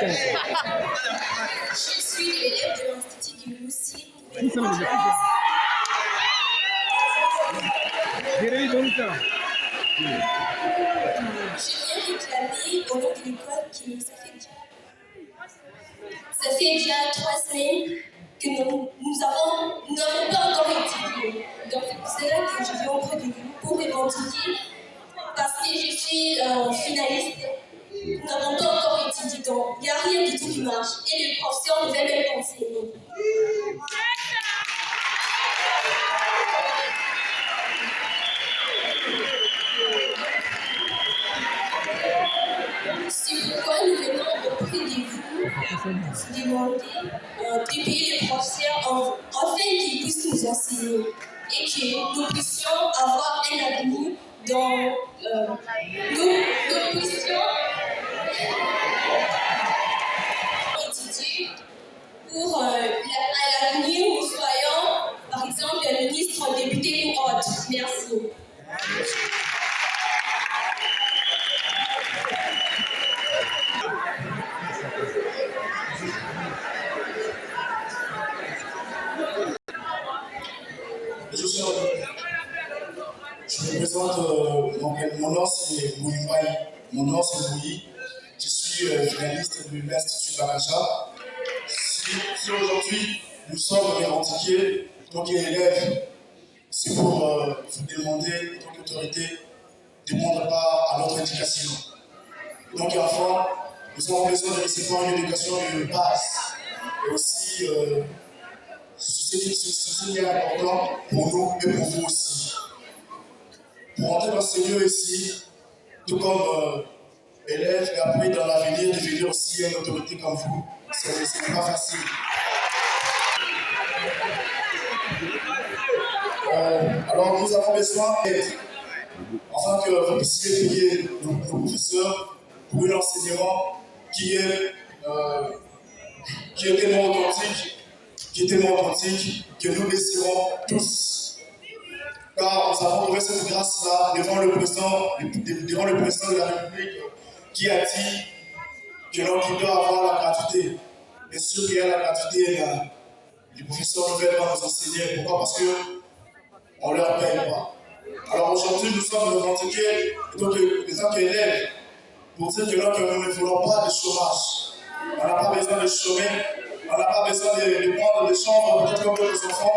Je suis l'élève de l'Institut du Moussi. Je viens réclamer au nom de l'école qui ça fait déjà 3 semaines que nous n'avons pas encore étudié. Donc c'est pour cela que je viens auprès de vous pour revendiquer, parce que je suis finaliste. Nous n'avons pas encore étudié, donc il n'y a rien du tout qui marche. Et les professeurs ne veulent même pas enseigner. C'est pourquoi nous venons auprès de vous demander de payer les professeurs afin qu'ils puissent nous enseigner et que nous puissions avoir un avenir dans nous puissions étudier pour à l'avenir nous soyons par exemple ministre, député ou autre. Merci. Je me présente, mon nom c'est Mouimbaï, mon nom c'est Mouyi, je suis finaliste de l'Institut Baraja. Si aujourd'hui nous sommes revendiqués en tant qu'élèves, c'est pour vous demander, en tant qu'autorité, de prendre part à notre éducation. Donc enfin, nous avons besoin de recevoir une éducation de base et aussi ceci qui est important pour nous et pour vous aussi. Pour entrer dans ce lieu ici, tout comme élève et après dans l'avenir devenir aussi une autorité comme vous, c'est pas facile. Alors nous avons besoin d'aide, afin que vous puissiez payer nos professeurs pour un enseignement qui est tellement authentique, que nous désirons tous. Car nous avons trouvé cette grâce-là devant le président de la République qui a dit que l'on doit avoir la gratuité. Bien sûr qu'il y a la gratuité, les professeurs ne veulent pas nous enseigner. Pourquoi? Parce qu'on ne leur paye pas. Alors aujourd'hui, nous sommes revendiqués en tant qu'élèves pour dire que nous ne voulons pas de chômage. On n'a pas besoin de chômer, on n'a pas besoin de prendre des chambres peut-être comme d'autres enfants.